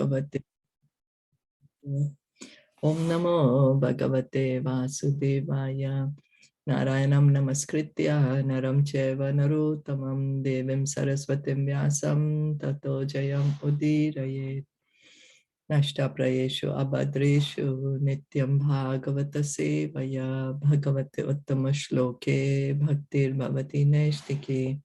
Bhagavate. Om Namo Bhagavate Vasudevaya. Narayanam Namaskritya Naram Cheva Narottamam Devim Saraswatim Vyasam Tato Jayam Udirayet. Nashta Prayeshu Abhadreshu Nityam Bhagavata Sevaya Bhagavate Uttama Shloke Bhaktir Bhavati Neshtike.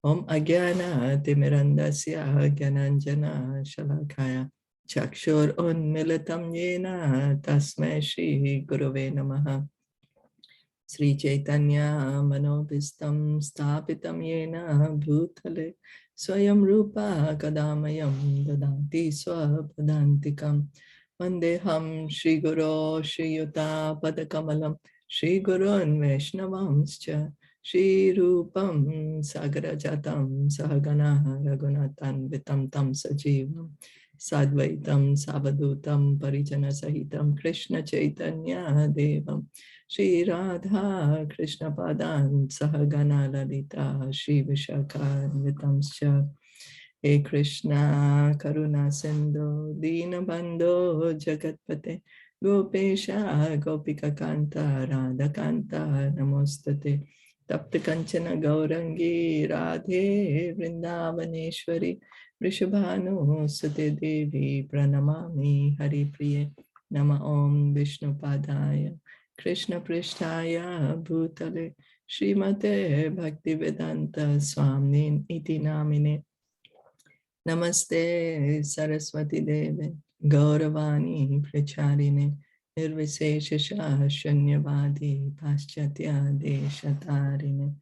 Om Agyana Timirandasya Gyananjana Shalakaya Chakshur Unmilitam Yena Tasmai Shri Gurave Namaha. Sri Chaitanya Manobhistam Sthapitam Yena Bhutale Swayam Rupa Kadamayam Dadati Swapadantikam Vandeham Shri Guru Shri Yuta Padakamalam Shri Gurun Vaishnavamscha Shri Rupam Sagarajatam Sahagana Raghunathan Vitam Tam Sajivam Sadvaitam Savadutam Parijana Sahitam Krishna Chaitanya Devam Shri Radha Krishna Padan Sahagana Lalita Shri Vishakhan Vitamscha. He Krishna Karuna Sindhu Dinabandho Jagatpate Gopesha Gopika Kanta Radha Kanta Namostate Tapta Kanchana Gaurangi Radhe Vrindavaneshwari Vrishabhanu Sute Devi Pranamami Hari Priye Nama Om Vishnu Padaya Krishna Prishtaya Bhutale Srimate Bhaktivedanta Swamnin Iti Namine Namaste Saraswati Deve Gauravani Pracharine Nirviseshasha Shanyavadi Paschatya Deshatarine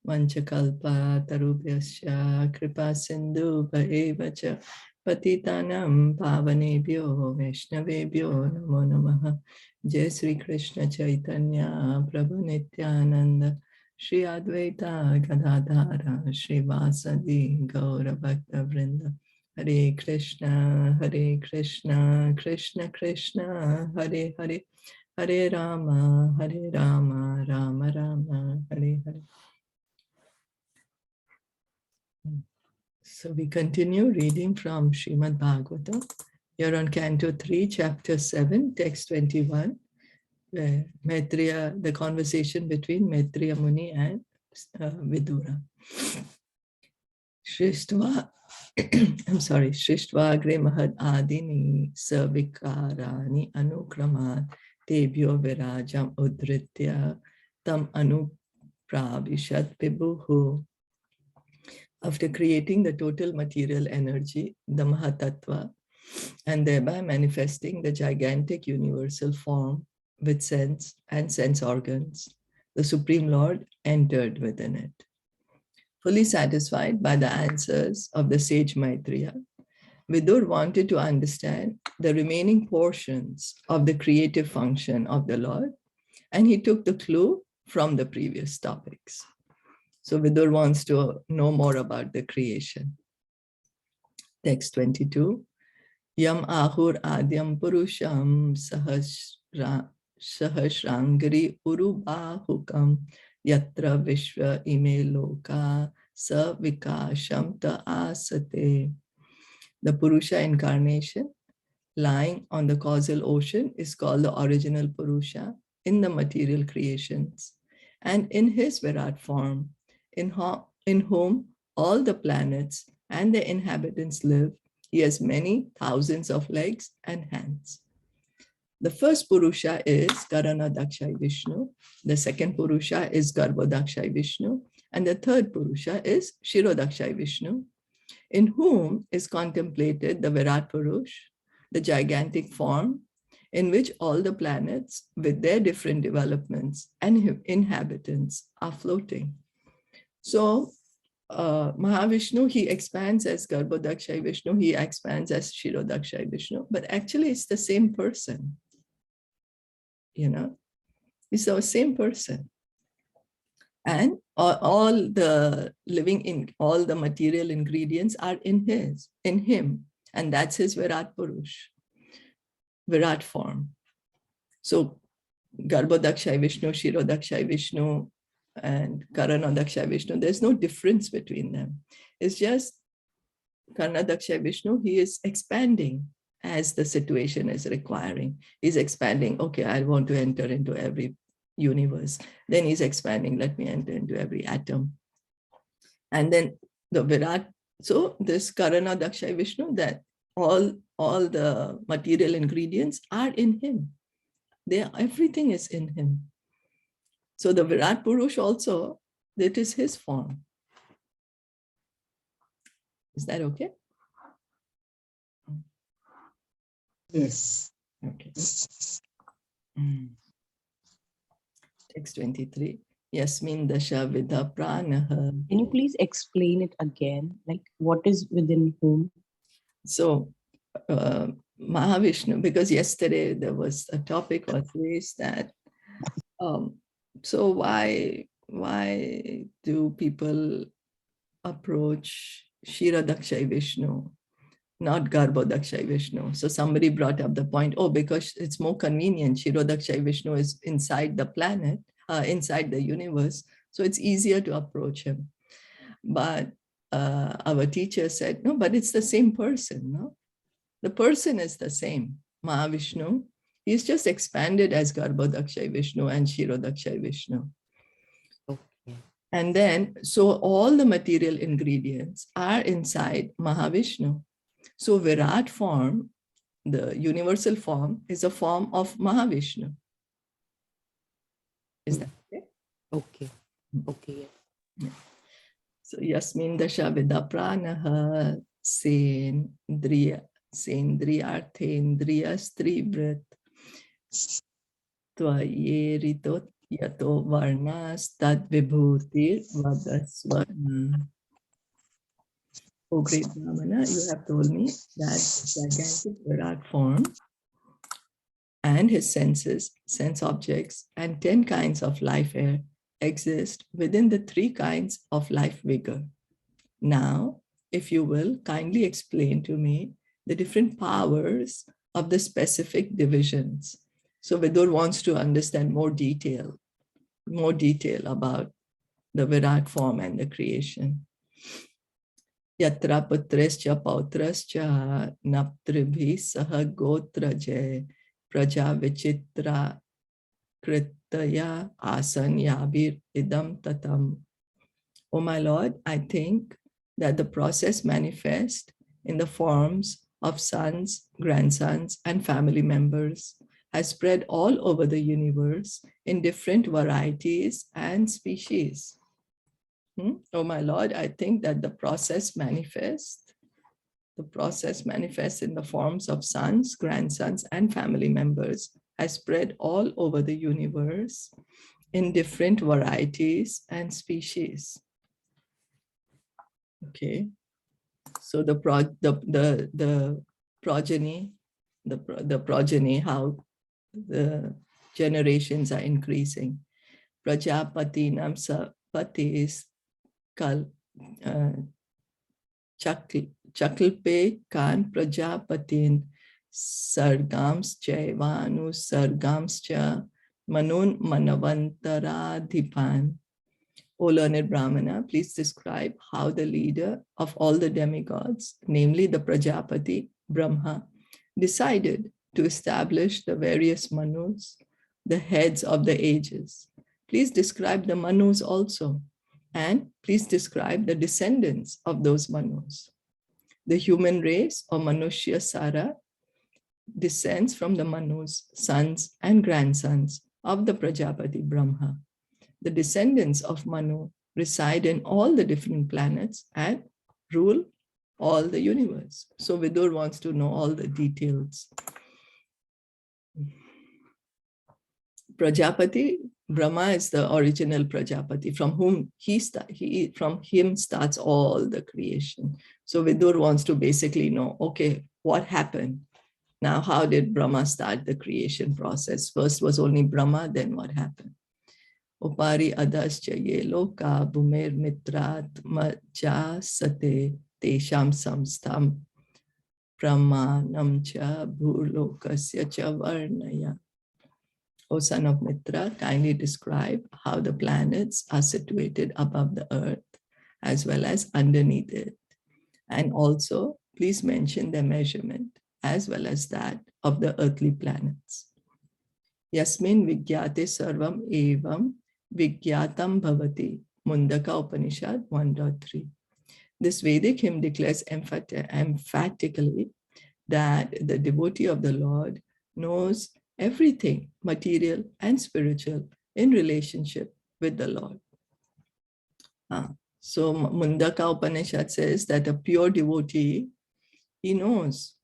Vanchakalpa Tarubhyasya Kripa Sindhu Bhaevacha Patitanam Pavanebhyo Vaishnavebhyo Namo Namaha. Jai Sri Krishna Chaitanya Prabhu Nityananda Shri Advaita Gadadhara Shri Vasadi Gaura Bhakta Vrinda. Hare Krishna Krishna Krishna Hare Hare Hare Rama Rama Rama Hare Hare. So we continue reading from Srimad Bhagavatam. You're on Canto 3, Chapter 7, Text 21, where Maitreya, the conversation between Maitreya Muni and Vidura. Shishtva, I'm sorry, Shishtva Agre Mahad Adini Savikarani Anukramat Tebhyo Virajam Udritya Tam Anupravishat Vibhuhu. After creating the total material energy, the Mahatattva, and thereby manifesting the gigantic universal form with sense and sense organs, the Supreme Lord entered within it. Fully satisfied by the answers of the sage Maitreya, Vidur wanted to understand the remaining portions of the creative function of the Lord, and he took the clue from the previous topics. So Vidur wants to know more about the creation. Text 22. Yam ahur adyam purusham sahasrangari urubahukam yatra vishva ime loka sa vikasham ta asate. The Purusha incarnation lying on the causal ocean is called the original Purusha in the material creations, and in his Virat form, in whom all the planets and the inhabitants live, he has many thousands of legs and hands. The first Purusha is Karanadakshay Vishnu, the second Purusha is Garbhodakshay Vishnu, and the third Purusha is Shirodakshay Vishnu, in whom is contemplated the Virat Purush, the gigantic form in which all the planets with their different developments and inhabitants are floating. So Mahavishnu, he expands as Garbhodakshay Vishnu, he expands as Shirodakshay Vishnu, but actually it's the same person. You know, it's the same person. And all the living, all the material ingredients are in him, and that's his Virat Purush, Virat form. So Garbhodakshay Vishnu, Shirodakshay Vishnu, and Karanadakshay Vishnu, there's no difference between them. It's just Karnadaksha Vishnu, he is expanding as the situation is requiring. He's expanding, okay, I want to enter into every universe. Then he's expanding, let me enter into every atom. And then the Virat, so this Karnadaksha Vishnu, that all the material ingredients are in him. Everything is in him. So the Virat Purush also, that is his form. Is that okay? Yes. Okay. Text 23. Yasmin dasha vidha pranaha. Can you please explain it again? Like, what is within whom? So Mahavishnu, because yesterday there was a topic was raised that so why do people approach Kshirodaksha Vishnu, not Garbhodaksha Vishnu? So somebody brought up the point, oh, because it's more convenient. Kshirodaksha Vishnu is inside the planet, inside the universe, so it's easier to approach him. But our teacher said, no, but it's the same person, no? The person is the same, Mahavishnu. He's just expanded as Garbhodaksha Vishnu and Kshirodaksha Vishnu. Okay. And then, so all the material ingredients are inside Mahavishnu. So Virat form, the universal form, is a form of Mahavishnu. Is that okay? Okay. Okay. Yeah. So Yasmin dasha vida pranaha sendriyarthendriya strivrit tvayerito yato varnas tad vibhutir vadasvarna. Oh, great Brahmana, you have told me that gigantic Virat form and his senses, sense objects, and 10 kinds of life air exist within the 3 kinds of life vigor. Now, if you will, kindly explain to me the different powers of the specific divisions. So Vidur wants to understand more detail about the Virat form and the creation. Yatra putrascha pautrascha naptribhi saha gotraje praja vichitra kritaya asanyabir idam tatam. Oh my Lord, I think that the process manifests in the forms of sons, grandsons, and family members has spread all over the universe in different varieties and species. Oh my Lord, I think that the process manifests in the forms of sons, grandsons, and family members has spread all over the universe in different varieties and species. Okay, so the progeny, how the generations are increasing. Prajapati namsa patis kal chaklpe kan prajapatin sargams chaivanu sargams cha manun manavantaradhipan. O learned Brahmana, please describe how the leader of all the demigods, namely the Prajapati, Brahma, decided to establish the various Manus, the heads of the ages. Please describe the Manus also, and please describe the descendants of those Manus. The human race, or Manushya Sara, descends from the Manus, sons and grandsons of the Prajapati Brahma. The descendants of Manu reside in all the different planets and rule all the universe. So Vidur wants to know all the details. Prajapati, Brahma is the original Prajapati from whom from him starts all the creation. So Vidur wants to basically know, okay, what happened? Now, how did Brahma start the creation process? First was only Brahma, then what happened? Upari adascha ye loka bhumer mitrat maja sate tesham samstam pramanam cha bhulokasya cha varnaya. O son of Mitra, kindly describe how the planets are situated above the earth as well as underneath it. And also, please mention their measurement as well as that of the earthly planets. Yasmin vigyate sarvam evam vigyatam bhavati. Mundaka Upanishad 1.3. This Vedic hymn declares emphatically that the devotee of the Lord knows everything, material and spiritual, in relationship with the Lord. So Mundaka Upanishad says that a pure devotee, he knows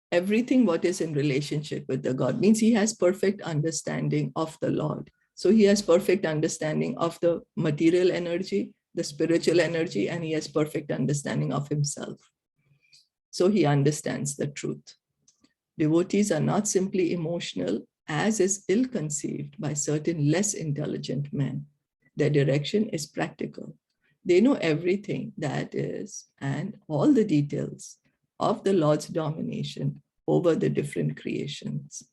everything what is in relationship with the God. Means he has perfect understanding of the Lord. So he has perfect understanding of the material energy, the spiritual energy, and he has perfect understanding of himself. So he understands the truth. Devotees are not simply emotional, as is ill-conceived by certain less intelligent men. Their direction is practical. They know everything that is and all the details of the Lord's domination over the different creations.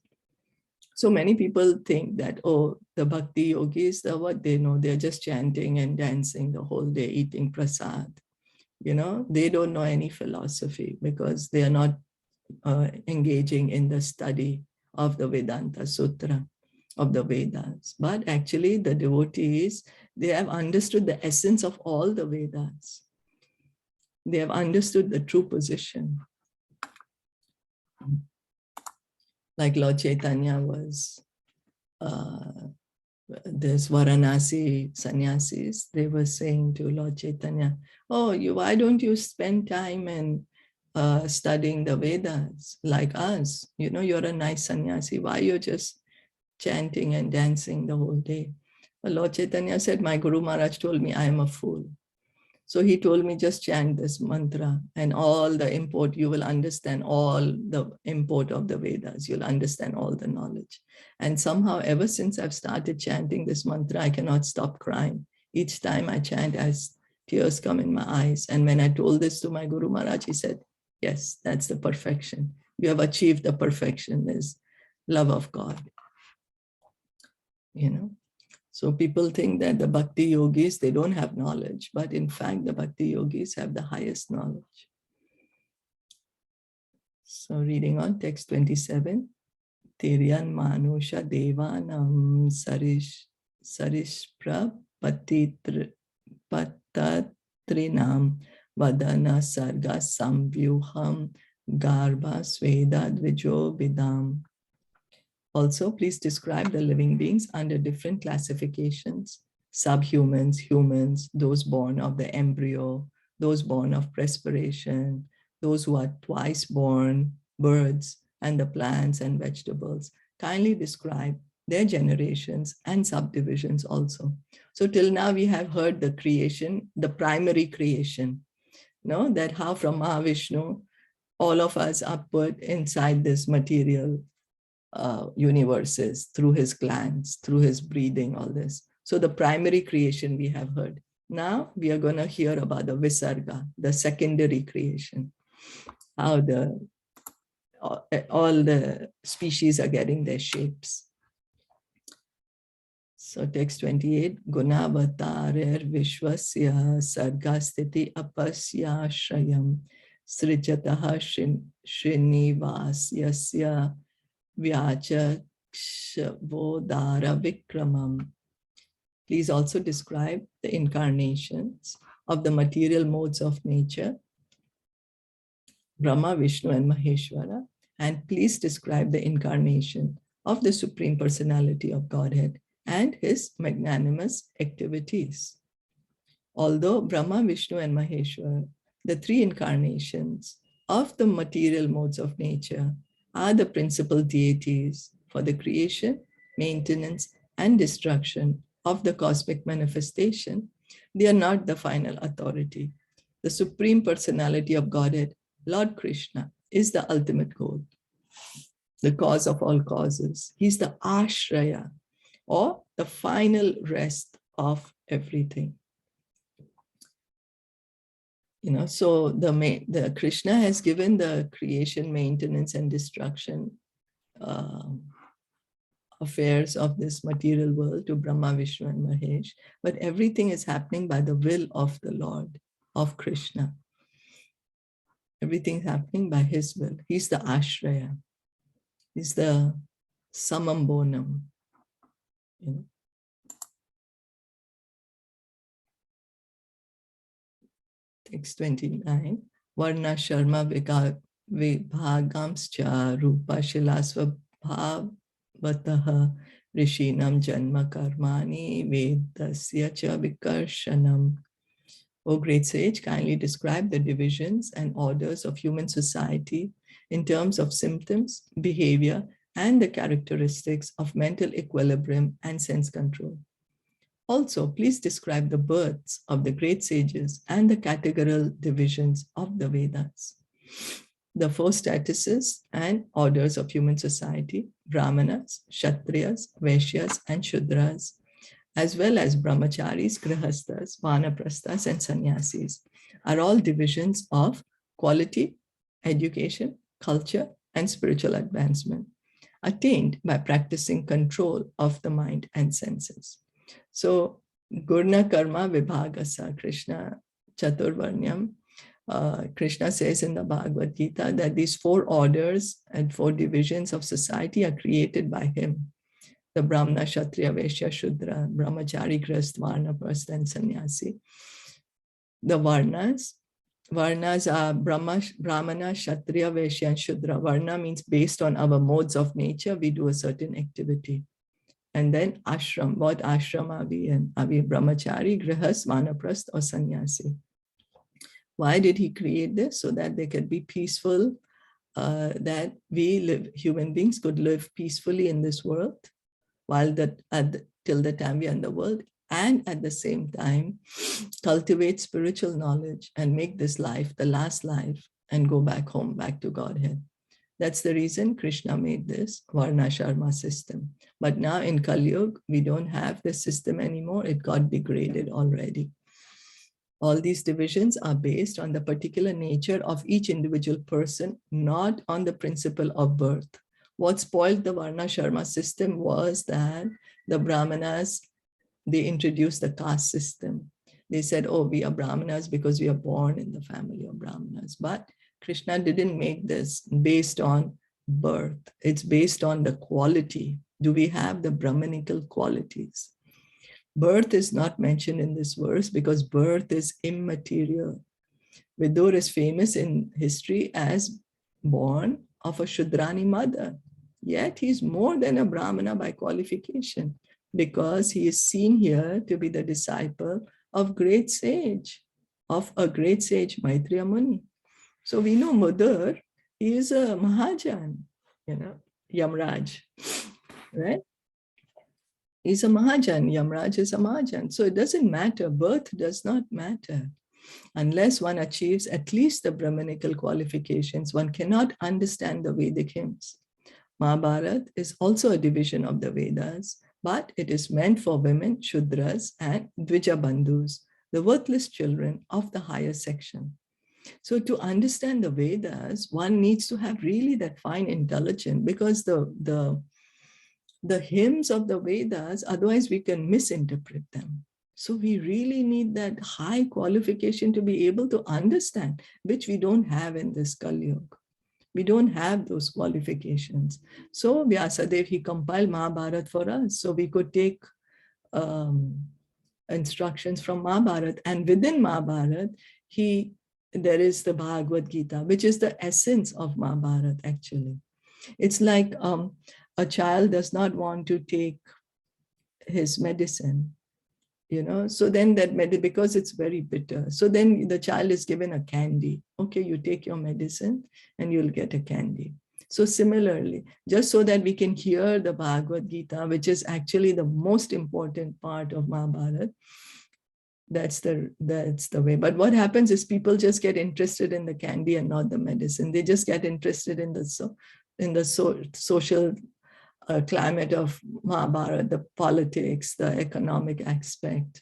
So many people think that, oh, the bhakti yogis, what they know, they're just chanting and dancing the whole day, eating prasad. You know, they don't know any philosophy because they are not engaging in the study of the Vedanta Sutra, of the Vedas. But actually the devotees, they have understood the essence of all the Vedas. They have understood the true position. Like Lord Chaitanya was, there's Varanasi sannyasis, they were saying to Lord Chaitanya, oh, why don't you spend time and studying the Vedas like us? You know, you're a nice sannyasi. Why you're just chanting and dancing the whole day? But Lord Chaitanya said, my Guru Maharaj told me I am a fool. So he told me, just chant this mantra and all the import, you will understand all the import of the Vedas. You'll understand all the knowledge. And somehow, ever since I've started chanting this mantra, I cannot stop crying. Each time I chant, as tears come in my eyes. And when I told this to my Guru Maharaj, he said, yes, that's the perfection. You have achieved the perfection, is love of God. You know? So people think that the bhakti yogis, they don't have knowledge, but in fact, the bhakti yogis have the highest knowledge. So reading on text 27, Tiryan Manusha Devanam Sarishpra Patatrinam Vadana Sarga Samvyuham Garba Sveda Dvijo Vidam. Also, please describe the living beings under different classifications: subhumans, humans, those born of the embryo, those born of perspiration, those who are twice born, birds, and the plants and vegetables. Kindly describe their generations and subdivisions also. So till now we have heard the creation, the primary creation, that how from Mahavishnu, all of us are put inside this material universes through his glands, through his breathing, all this. So the primary creation we have heard. Now we are going to hear about the Visarga, the secondary creation, how all the species are getting their shapes. So text 28, Gunavatarer Vishwasya Sargasthiti Apasya Shrayam Srijataha Shrinivasyasya Vyachakshavodara Vikramam. Please also describe the incarnations of the material modes of nature, Brahma, Vishnu, and Maheshwara. And please describe the incarnation of the Supreme Personality of Godhead and his magnanimous activities. Although Brahma, Vishnu, and Maheshwara, the three incarnations of the material modes of nature, are the principal deities for the creation, maintenance, and destruction of the cosmic manifestation, they are not the final authority. The Supreme Personality of Godhead, Lord Krishna, is the ultimate goal, the cause of all causes. He's the Ashraya, or the final rest of everything. So the Krishna has given the creation, maintenance, and destruction affairs of this material world to Brahma, Vishnu, and Mahesh, but everything is happening by the will of the Lord, of Krishna. Everything's happening by his will. He's the Ashraya. He's the Samam Bonam. You know? Text 29. Varna Sharma Vibhagamscha Rupa Shilasva Bhavataha Rishinam Janma Karmani Vedasya Cha Vikarshanam. O great sage, kindly describe the divisions and orders of human society in terms of symptoms, behavior, and the characteristics of mental equilibrium and sense control. Also, please describe the births of the great sages and the categorical divisions of the Vedas. The four statuses and orders of human society, Brahmanas, Kshatriyas, Vaishyas, and Shudras, as well as brahmacharis, grihasthas, vanaprasthas, and sannyasis, are all divisions of quality, education, culture, and spiritual advancement, attained by practicing control of the mind and senses. So, Gurna Karma Vibhagasa, Krishna Chaturvarnyam, Krishna says in the Bhagavad Gita that these four orders and four divisions of society are created by him. The Brahmana, Kshatriya, Vaishya, Shudra, Brahmachari, Grihastha, Vanaprastha, and Sannyasi. The Varnas are Brahmana, Kshatriya, Vaishya, and Shudra. Varna means based on our modes of nature, we do a certain activity. And then ashram, what ashram are we in? Are we Brahmachari, Grihastha, Vanaprastha, or Sannyasi? Why did he create this? So that they could be peaceful, that human beings could live peacefully in this world, while till the time we are in the world, and at the same time cultivate spiritual knowledge and make this life the last life and go back home, back to Godhead. That's the reason Krishna made this Varna Sharma system. But now in Kali Yuga, we don't have this system anymore. It got degraded already. All these divisions are based on the particular nature of each individual person, not on the principle of birth. What spoiled the Varna Sharma system was that the Brahmanas, they introduced the caste system. They said, oh, we are Brahmanas because we are born in the family of Brahmanas. But Krishna didn't make this based on birth. It's based on the quality. Do we have the Brahmanical qualities? Birth is not mentioned in this verse because birth is immaterial. Vidur is famous in history as born of a Shudrani mother. Yet he's more than a Brahmana by qualification because he is seen here to be the disciple of great sage, Maitreya Muni. So we know Madhur is a Mahajan, Yamraj, right? He's a Mahajan, Yamraj is a Mahajan. So it doesn't matter, birth does not matter. Unless one achieves at least the Brahmanical qualifications, one cannot understand the Vedic hymns. Mahabharata is also a division of the Vedas, but it is meant for women, Shudras, and Dvija Bandhus, the worthless children of the higher section. So to understand the Vedas, one needs to have really that fine intelligence, because the hymns of the Vedas, otherwise we can misinterpret them. So we really need that high qualification to be able to understand, which we don't have in this Kali Yuga. We don't have those qualifications. So Vyasadeva, he compiled Mahabharata for us, so we could take instructions from Mahabharata. And within Mahabharata, there is the Bhagavad Gita, which is the essence of Mahabharata actually. It's like a child does not want to take his medicine, so then because it's very bitter. So then the child is given a candy. Okay, you take your medicine and you'll get a candy. So similarly, just so that we can hear the Bhagavad Gita, which is actually the most important part of Mahabharata, that's the way. But what happens is people just get interested in the candy and not the medicine. They just get interested in the social climate of Mahabharata, the politics, the economic aspect,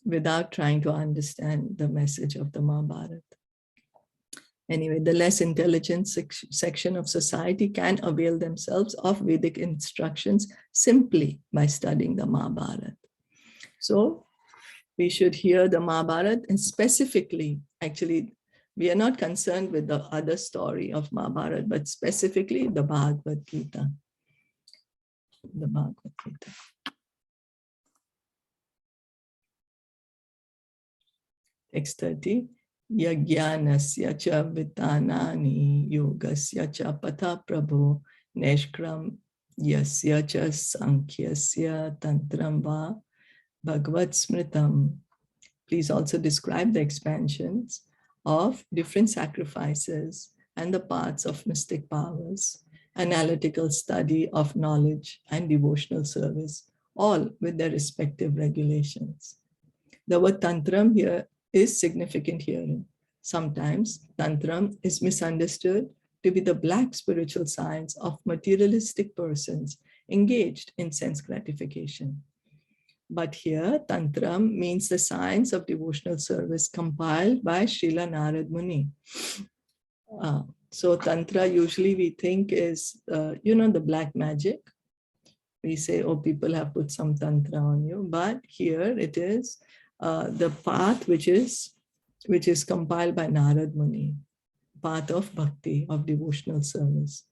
without trying to understand the message of the Mahabharata. Anyway, the less intelligent section of society can avail themselves of Vedic instructions simply by studying the Mahabharata. So we should hear the Mahabharata, and specifically, actually, We are not concerned with the other story of Mahabharata, but specifically the Bhagavad Gita. The Bhagavad Gita. Text 30. Yajnanasya cha vitanani yogasya cha patha prabho neshkram yasya cha sankhyasya tantram va bhagavad smritam. Please also describe the expansions of different sacrifices and the paths of mystic powers, analytical study of knowledge and devotional service, all with their respective regulations. The word tantram here is significant herein. Sometimes tantram is misunderstood to be the black spiritual science of materialistic persons engaged in sense gratification. But here, tantram means the science of devotional service compiled by Srila Narad Muni. So tantra usually we think is, the black magic. We say, oh, people have put some tantra on you. But here it is the path which is compiled by Narad Muni, path of bhakti, of devotional service.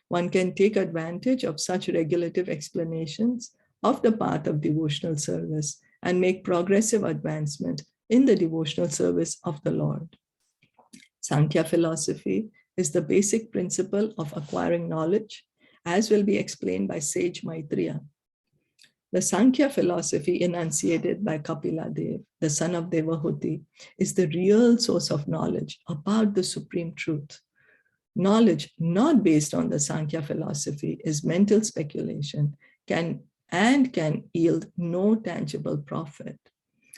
One can take advantage of such regulative explanations of the path of devotional service and make progressive advancement in the devotional service of the Lord. Sankhya philosophy is the basic principle of acquiring knowledge, as will be explained by sage Maitreya. The Sankhya philosophy enunciated by Kapila Dev, the son of Devahuti, is the real source of knowledge about the supreme truth. Knowledge not based on the Sankhya philosophy is mental speculation can yield no tangible profit.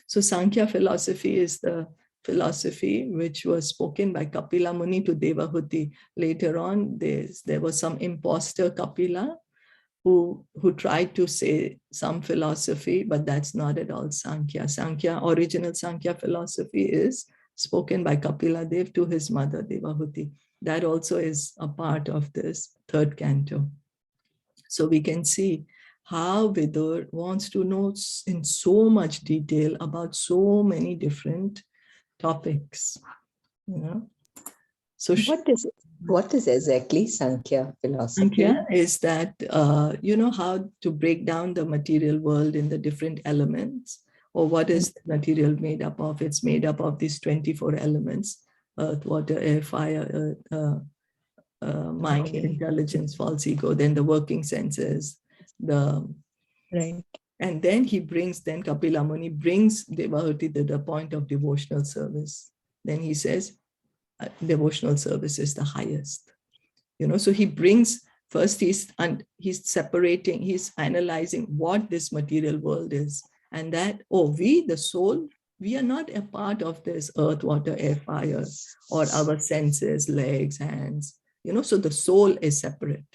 So Sankhya philosophy is the philosophy which was spoken by Kapila Muni to Devahuti. Later on, there was some imposter Kapila who tried to say some philosophy, but that's not at all Sankhya. Original Sankhya philosophy is spoken by Kapila Dev to his mother Devahuti. That also is a part of this third canto. So we can see how Vidur wants to know in so much detail about so many different topics. So what is exactly Sankhya philosophy? Sankhya is that, how to break down the material world in the different elements, or what is the material made up of. It's made up of these 24 elements: earth, water, air, fire, mind, intelligence, false ego, then the working senses, Right. And then Kapila Muni brings Devahuti to the point of devotional service. Then he says, devotional service is the highest. So he brings, first he's separating, he's analyzing what this material world is. And that, we, the soul, we are not a part of this earth, water, air, fire, or our senses, legs, hands. So the soul is separate.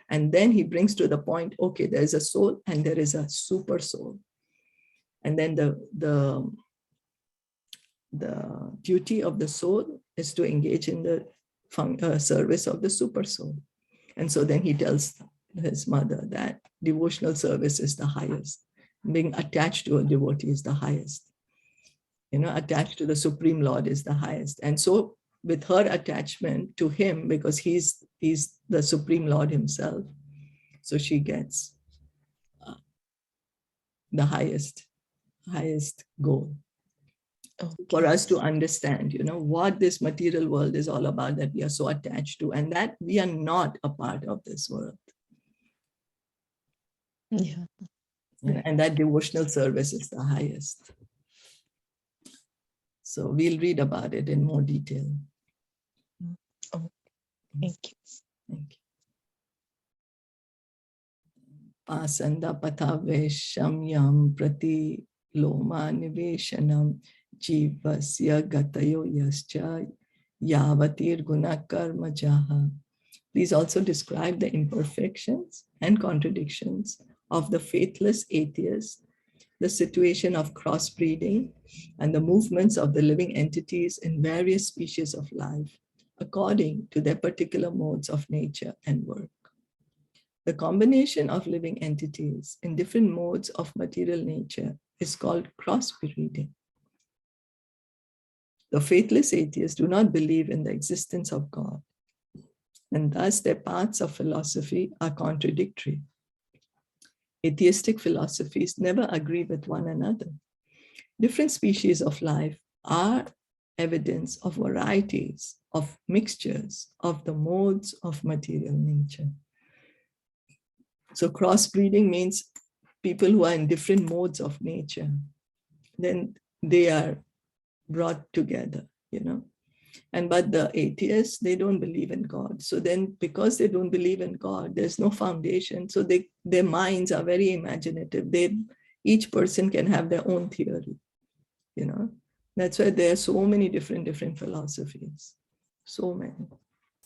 And then he brings to the point, okay, there is a soul and there is a super soul. And then the duty of the soul is to engage in the service of the super soul. And so then he tells his mother that devotional service is the highest. Being attached to a devotee is the highest. Attached to the Supreme Lord is the highest. And so with her attachment to him, because he's the Supreme Lord himself, so she gets the highest goal. Okay. For us to understand, what this material world is all about, that we are so attached to, and that we are not a part of this world. Yeah. And that devotional service is the highest. So we'll read about it in more detail. Oh, thank you. Thank you. Pasanda pathavesham yam prati loma niveshanam jivasya gatayo yascha yavatir gunakarma jaha. Please also describe the imperfections and contradictions of the faithless atheist, the situation of crossbreeding, and the movements of the living entities in various species of life, according to their particular modes of nature and work. The combination of living entities in different modes of material nature is called crossbreeding. The faithless atheists do not believe in the existence of God, and thus their paths of philosophy are contradictory. Atheistic philosophies never agree with one another. Different species of life are evidence of varieties, of mixtures, of the modes of material nature. So crossbreeding means people who are in different modes of nature, then they are brought together, you know. And but the atheists, they don't believe in God. So then because they don't believe in God, there's no foundation. So their minds are very imaginative. Each person can have their own theory, you know. That's why there are so many different philosophies, so many.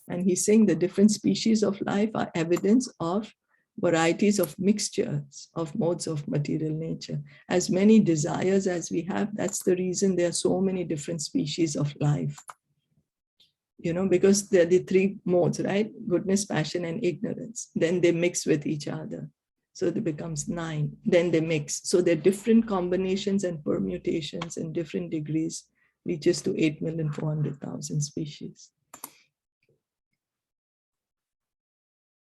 And he's saying the different species of life are evidence of varieties of mixtures of modes of material nature. As many desires as we have, that's the reason there are so many different species of life. You know, because they're the three modes, right? Goodness, passion, and ignorance. Then they mix with each other. So it becomes 9. Then they mix. So there are different combinations and permutations in different degrees, reaches to 8,400,000 species.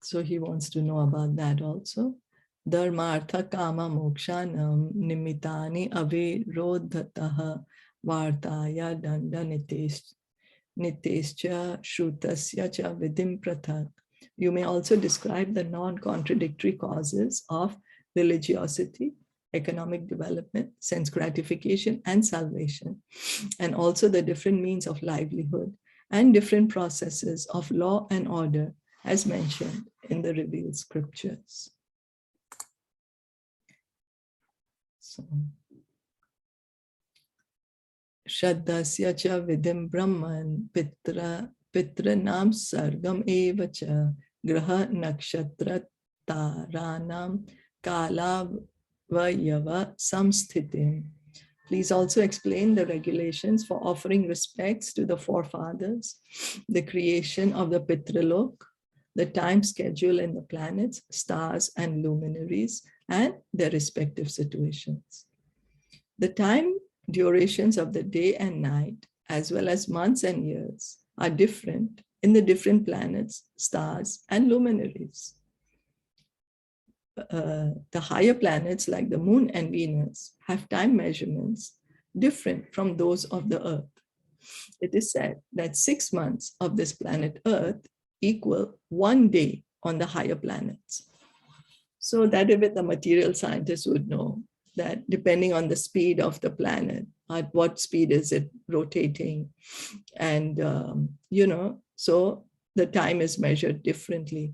So he wants to know about that also. Dharmartha kama mokshanam nimitani avirodhataha vartaya danda nitescha shrutasya cha vidim prathak. You may also describe the non-contradictory causes of religiosity, economic development, sense gratification, and salvation, and also the different means of livelihood and different processes of law and order as mentioned in the revealed scriptures. So, Shraddhasya cha vidim brahman pitranam sargam eva cha graha nakshatra taranam kala vayava samsthitim. Please also explain the regulations for offering respects to the forefathers, the creation of the Pitralok, the time schedule in the planets, stars, and luminaries, and their respective situations. The time durations of the day and night, as well as months and years, are different in the different planets, stars, and luminaries. The higher planets like the moon and Venus have time measurements different from those of the earth. It is said that 6 months of this planet Earth equal 1 day on the higher planets. So that even the material scientists would know that depending on the speed of the planet, at what speed is it rotating, and you know, so the time is measured differently.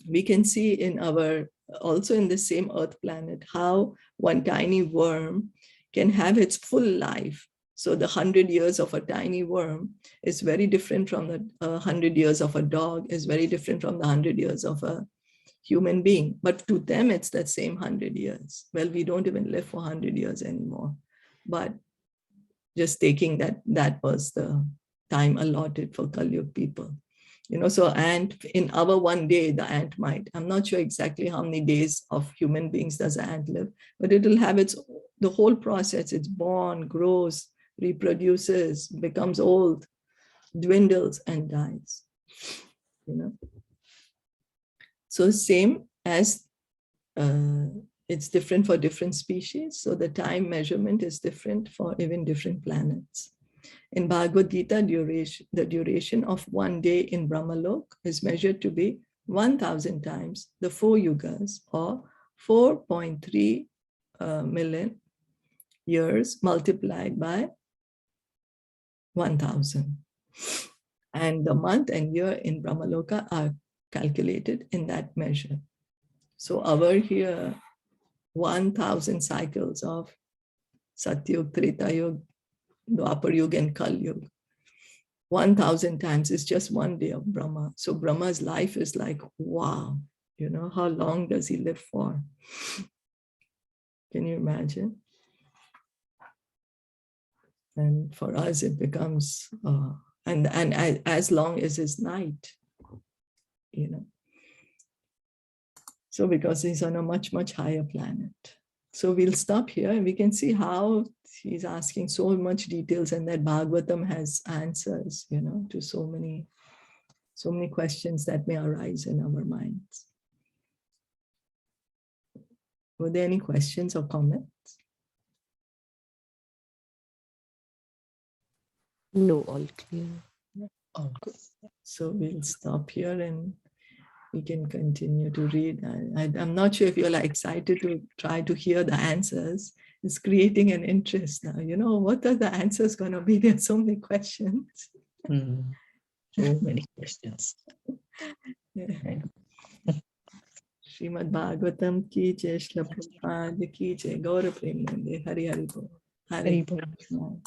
We can see in our, also in the same Earth planet, how one tiny worm can have its full life. So the 100 years of a tiny worm is very different from the 100 years of a dog, is very different from the 100 years of a human being. But to them, it's that same 100 years. Well, we don't even live for 100 years anymore. But just taking that was the time allotted for Kali Yuga people. You know, so ant, in our 1 day, the ant might, I'm not sure exactly how many days of human beings does an ant live, but it will have the whole process. It's born, grows, reproduces, becomes old, dwindles, and dies. You know, so same as it's different for different species. So the time measurement is different for even different planets. In Bhagavad Gita, the duration of 1 day in Brahmalok is measured to be 1,000 times the 4 yugas, or 4.3 million years multiplied by 1,000. And the month and year in Brahmaloka are calculated in that measure. So our here, 1,000 cycles of Satyug, Treta Yuga, Dwapar Yuga, and Kali Yuga. 1,000 times is just 1 day of Brahma. So Brahma's life is like, wow, you know, how long does he live for? Can you imagine? And for us, it becomes, and as long as his night, you know. So because he's on a much, much higher planet. So we'll stop here and we can see how she's asking so much details, and that Bhagavatam has answers, you know, to so many questions that may arise in our minds. Were there any questions or comments? No, all clear. All good. So we'll stop here and we can continue to read. I'm not sure if you're like excited to try to hear the answers. It's creating an interest now. You know, what are the answers going to be? There's so many questions. So many questions. Yeah. Srimad Bhagavatam ki jai, Srila Prabhupada ki jai, Gaura Premanande, Hari Hari Bol. Hare Hari Bol. Krishna.